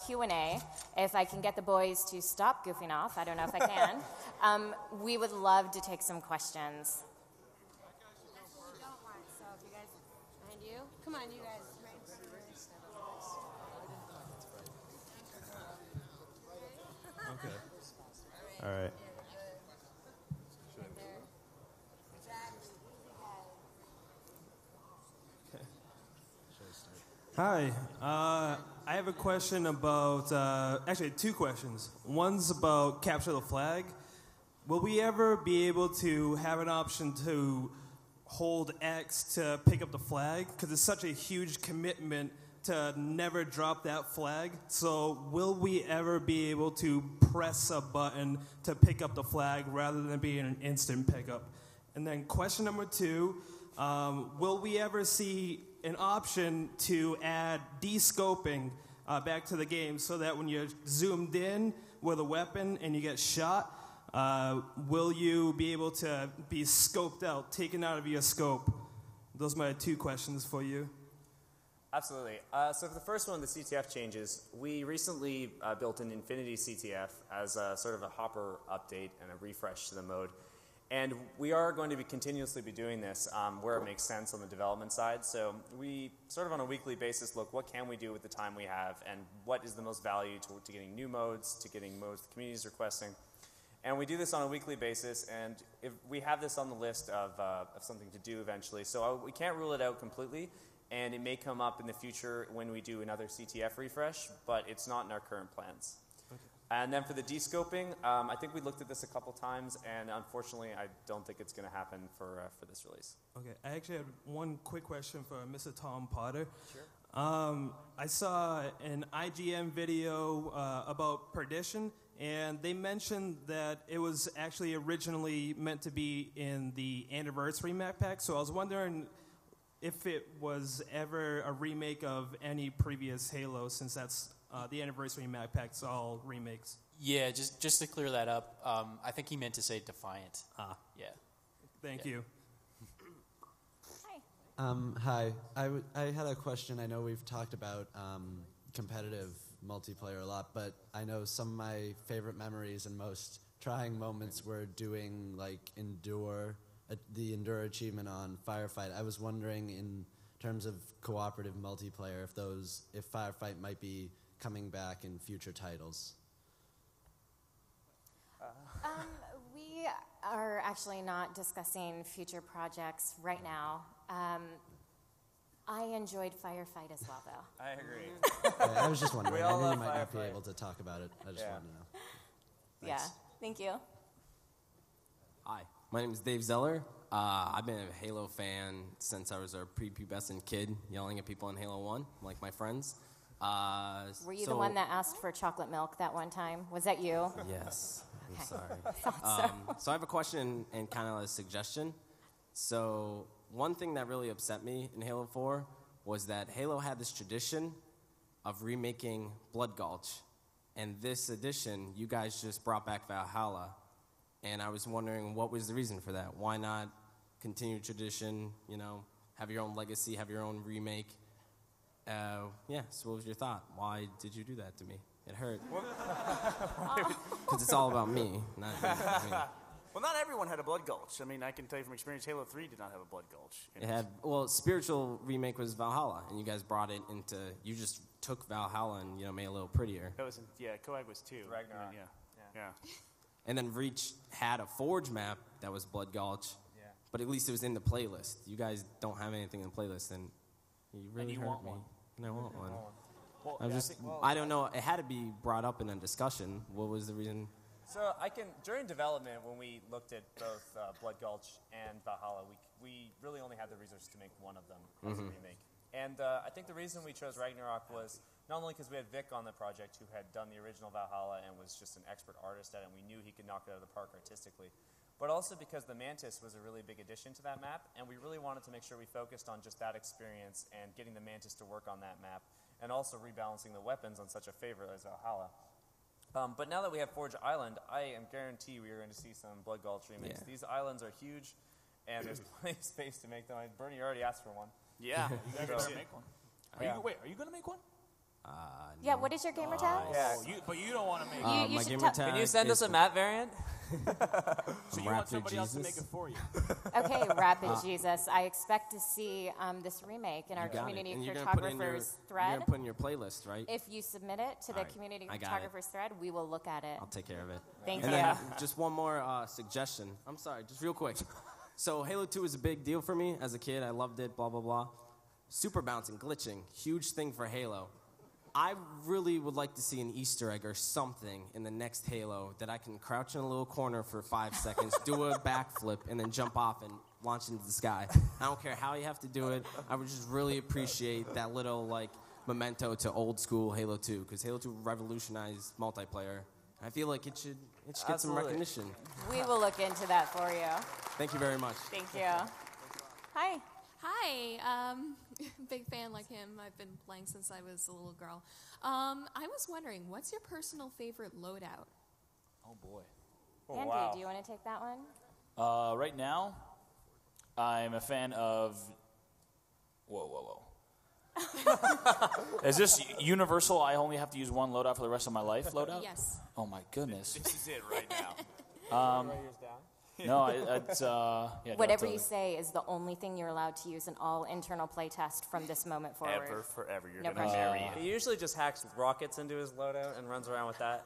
Q&A. If I can get the boys to stop goofing off, I don't know if I can, we would love to take some questions. So if you guys, behind you, come on, you guys. Okay. All right. Hi. I have a question about, actually 2 questions. One's about capture the flag. Will we ever be able to have an option to hold X to pick up the flag? Because it's such a huge commitment to never drop that flag. So will we ever be able to press a button to pick up the flag rather than being an instant pickup? And then question number 2, will we ever see an option to add de-scoping back to the game so that when you're zoomed in with a weapon and you get shot, will you be able to be scoped out, taken out of your scope? Those are my 2 questions for you. Absolutely. So for the first one, the CTF changes, we recently built an Infinity CTF as a sort of a hopper update and a refresh to the mode. And we are going to be continuously be doing this where it makes sense on the development side. So we sort of on a weekly basis look, what can we do with the time we have, and what is the most value to getting new modes, to getting modes the community is requesting. And we do this on a weekly basis, and if we have this on the list of something to do eventually. So we can't rule it out completely, and it may come up in the future when we do another CTF refresh, but it's not in our current plans. And then for the de-scoping, I think we looked at this a couple times, and unfortunately, I don't think it's going to happen for this release. Okay, I actually had one quick question for Mr. Tom Potter. Sure. I saw an IGN video about Perdition, and they mentioned that it was actually originally meant to be in the Anniversary map pack, so I was wondering if it was ever a remake of any previous Halo, since that's the Anniversary map pack's all remakes. Yeah, just to clear that up, I think he meant to say Defiant. Yeah. Thank you. Hi. I had a question. I know we've talked about competitive multiplayer a lot, but I know some of my favorite memories and most trying moments were doing like the Endure achievement on Firefight. I was wondering, in terms of cooperative multiplayer, if Firefight might be coming back in future titles. We are actually not discussing future projects right now. I enjoyed Firefight as well, though. I agree. I was just wondering. I knew you might not be Firefight. able to talk about it. I just wanted to know. Yeah, Thanks. thank you. Hi, my name is Dave Zeller. I've been a Halo fan since I was a prepubescent kid, yelling at people in Halo 1, like my friends. Were you the one that asked for chocolate milk that one time? Was that you? Yes, I'm Okay. sorry. So I have a question and kind of a suggestion. So one thing that really upset me in Halo 4 was that Halo had this tradition of remaking Blood Gulch. And this edition, you guys just brought back Valhalla. And I was wondering, what was the reason for that? Why not continue tradition, have your own legacy, have your own remake? So what was your thought? Why did you do that to me? It hurt. Because it's all about me, not you. Well, not everyone had a Blood Gulch. I mean, I can tell you from experience, Halo 3 did not have a Blood Gulch. Spiritual remake was Valhalla, and you guys brought it into, you just took Valhalla and, made it a little prettier. That was, Coag was 2. Ragnarok. Yeah. And then Reach had a Forge map that was Blood Gulch, but at least it was in the playlist. You guys don't have anything in the playlist, and you really hurt me. And I want one. Well, I don't know. It had to be brought up in a discussion. What was the reason? So during development, when we looked at both Blood Gulch and Valhalla, we really only had the resources to make one of them as a remake. And I think the reason we chose Ragnarok was not only because we had Vic on the project, who had done the original Valhalla and was just an expert artist at it, and we knew he could knock it out of the park artistically, but also because the Mantis was a really big addition to that map, and we really wanted to make sure we focused on just that experience and getting the Mantis to work on that map, and also rebalancing the weapons on such a favorite as Valhalla. But now that we have Forge Island, I am guarantee we are going to see some Blood Gulch remakes. Yeah. These islands are huge, and there's plenty of space to make them. Bernie already asked for one. Yeah. You guys better make one. Are you going to make one? Yeah, what is your gamer tag? But you don't want to make You my should gamer tell- tag Can you send us is a map variant? so you want Raptor somebody else to Jesus. make it for you. Okay, Rapid Jesus. I expect to see this remake in our You got it. community And you're gonna put it in your, cartographers you're thread. gonna put in your playlist, right? If you submit it to the Alright, community I got it. photographers thread, we will look at it. I'll take care of it. Thank and you. Then just one more suggestion. I'm sorry, just real quick. So Halo 2 is a big deal for me as a kid. I loved it, blah, blah, blah. Super bouncing, glitching, huge thing for Halo. I really would like to see an Easter egg or something in the next Halo that I can crouch in a little corner for 5 seconds, do a backflip, and then jump off and launch into the sky. I don't care how you have to do it. I would just really appreciate that little, like, memento to old school Halo 2, because Halo 2 revolutionized multiplayer. I feel like it should get some Absolutely. recognition. We will look into that for you. Thank you very much. Thank you. Hi. Hi, big fan like him. I've been playing since I was a little girl. I was wondering, what's your personal favorite loadout? Oh boy. Andy, do you want to take that one? Right now, I'm a fan of. Whoa. Is this universal? I only have to use one loadout for the rest of my life. Loadout? Yes. Oh my goodness. This is it right now. No, it's yeah. Whatever totally. you say is the only thing you're allowed to use in all internal playtest from this moment forward. Forever. You're No gonna pressure. marry it. He usually just hacks rockets into his loadout and runs around with that.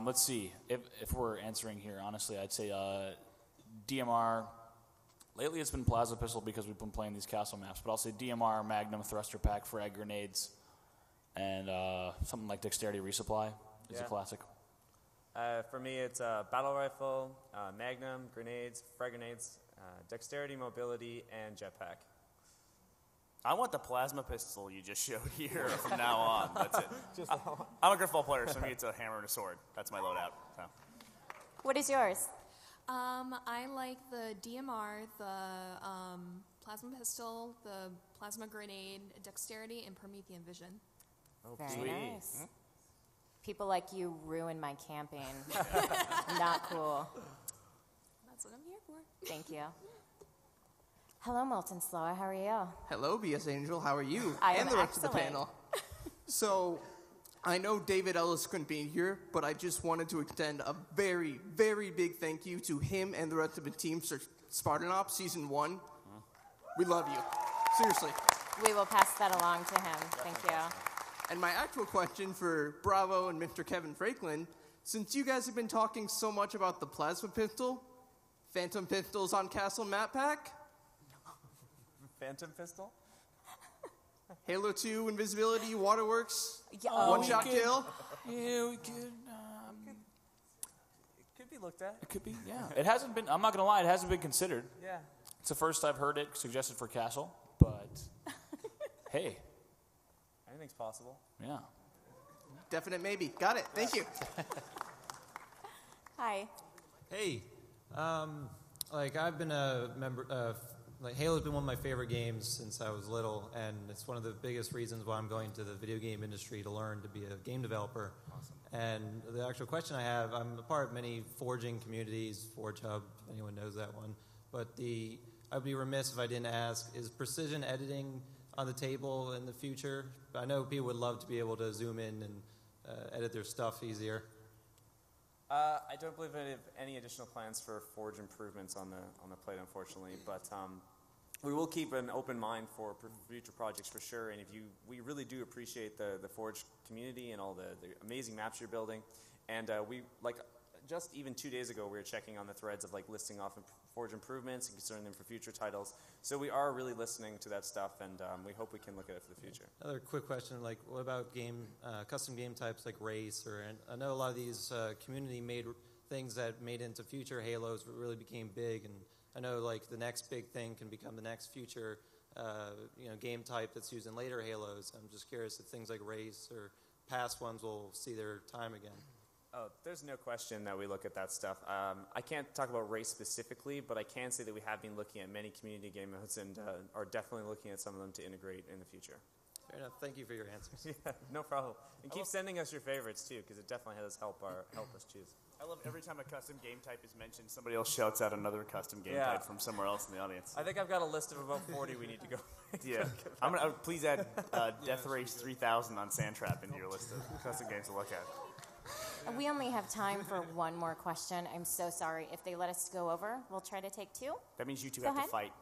Let's see. If we're answering here, honestly, I'd say DMR. Lately, it's been Plasma Pistol because we've been playing these castle maps. But I'll say DMR, Magnum, Thruster Pack, Frag Grenades, and something like Dexterity Resupply is a Yeah. classic. For me, it's battle rifle, magnum, grenades, frag grenades, dexterity, mobility, and jetpack. I want the plasma pistol you just showed here from now on. That's it. I'm a Griffball player, so for me it's a hammer and a sword. That's my loadout. So. What is yours? I like the DMR, the plasma pistol, the plasma grenade, dexterity, and Promethean vision. Very nice. People like you ruin my camping. Not cool. That's what I'm here for. Thank you. Hello, Molten Slower. How are you? Hello, BS Angel. How are you? I and am the rest of the excellent. panel. So, I know David Ellis couldn't be here, but I just wanted to extend a very, very big thank you to him and the rest of the team for Spartan Ops Season 1. We love you. Seriously. We will pass that along to him. Thank you. And my actual question for Bravo and Mr. Kevin Franklin, since you guys have been talking so much about the plasma pistol, Phantom Pistols on Castle Map Pack, Phantom pistol? Halo 2 Invisibility Waterworks, Yeah, one-shot kill. Yeah, we could. It could be looked at. It could be. Yeah. It hasn't been. I'm not gonna lie. It hasn't been considered. Yeah. It's the first I've heard it suggested for Castle, but hey, Anything's possible. yeah. Definite maybe. Got it. Thank you. Hi. Hey, like I've been a member. Like Halo's been one of my favorite games since I was little, and it's one of the biggest reasons why I'm going to the video game industry to learn to be a game developer. Awesome. And the actual question I have, I'm a part of many forging communities, Forge Hub, if anyone knows that one. But I'd be remiss if I didn't ask: is precision editing on the table in the future? I know people would love to be able to zoom in and edit their stuff easier. I don't believe I have any additional plans for Forge improvements on the plate, unfortunately. But we will keep an open mind for future projects for sure. And we really do appreciate the Forge community and all the amazing maps you're building. And just even 2 days ago, we were checking on the threads of listing off Forge improvements and considering them for future titles. So we are really listening to that stuff, and we hope we can look at it for the future. Another quick question, what about custom game types like race? I know a lot of these community-made things that made into future Halos really became big, and I know the next big thing can become the next future game type that's used in later Halos. I'm just curious if things like race or past ones will see their time again. Oh, there's no question that we look at that stuff. I can't talk about race specifically, but I can say that we have been looking at many community game modes and are definitely looking at some of them to integrate in the future. Fair enough. Thank you for your answers. Yeah, no problem. And keep sending us your favorites too, because it definitely has help us choose. I love every time a custom game type is mentioned, somebody else shouts out another custom game type from somewhere else in the audience. I think I've got a list of about 40 we need to go. Yeah, I'm gonna please add Death Race 3000 on Sandtrap into your list of custom games to look at. We only have time for one more question. I'm so sorry. If they let us go over, we'll try to take two. That means you two Go have ahead. to fight.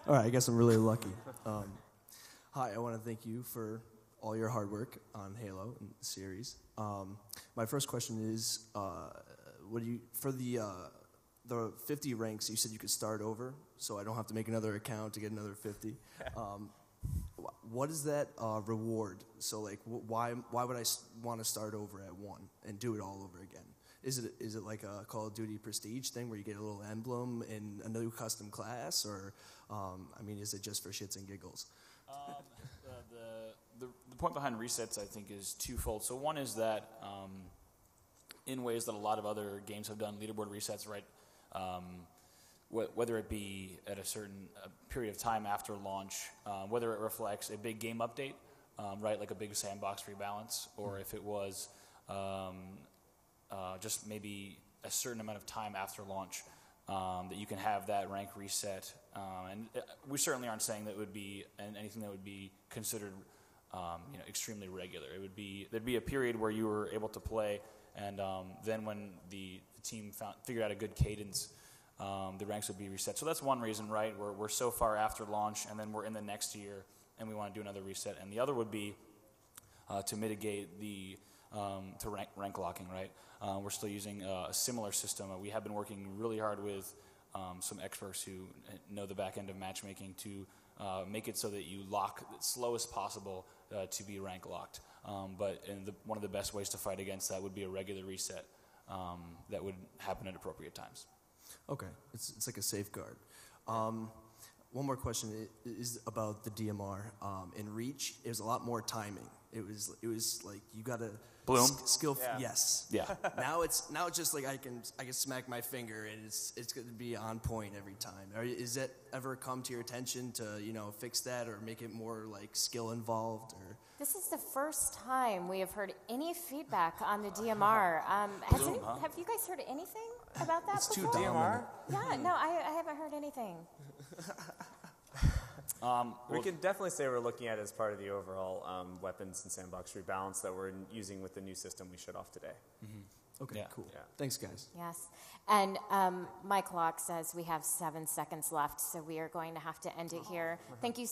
All right, I guess I'm really lucky. Hi, I want to thank you for all your hard work on Halo and the series. My first question is, what do you for the 50 ranks? You said you could start over, so I don't have to make another account to get another 50. What is that reward? So, like, why would I want to start over at 1 and do it all over again? Is it like a Call of Duty Prestige thing where you get a little emblem and a new custom class, or is it just for shits and giggles? The point behind resets, I think, is twofold. So one is that in ways that a lot of other games have done, leaderboard resets, right? Whether it be at a certain period of time after launch, whether it reflects a big game update, right, like a big sandbox rebalance, or if it was just maybe a certain amount of time after launch that you can have that rank reset. And we certainly aren't saying that it would be anything that would be considered extremely regular. There'd be a period where you were able to play, and then when the team figured out a good cadence, the ranks would be reset. So that's one reason, right? We're so far after launch, and then we're in the next year, and we want to do another reset. And the other would be to mitigate the rank locking, right? We're still using a similar system. We have been working really hard with some experts who know the back end of matchmaking to make it so that you lock as slow as possible to be rank locked. But one of the best ways to fight against that would be a regular reset that would happen at appropriate times. Okay, it's like a safeguard. One more question is about the DMR. In Reach, it was a lot more timing. It was like you gotta Bloom? skill. Yeah. Yes. Yeah. Now it's just like I can smack my finger and it's going to be on point every time. Is that ever come to your attention to fix that or make it more like skill involved or? This is the first time we have heard any feedback on the DMR. Have you guys heard anything about that It's before? too dominant. Yeah, no, I haven't heard anything. We can definitely say we're looking at it as part of the overall weapons and sandbox rebalance that we're using with the new system we showed off today. Mm-hmm. Okay, Yeah. cool. Yeah. Thanks, guys. Yes. And my clock says we have 7 seconds left, so we are going to have to end it here. Thank you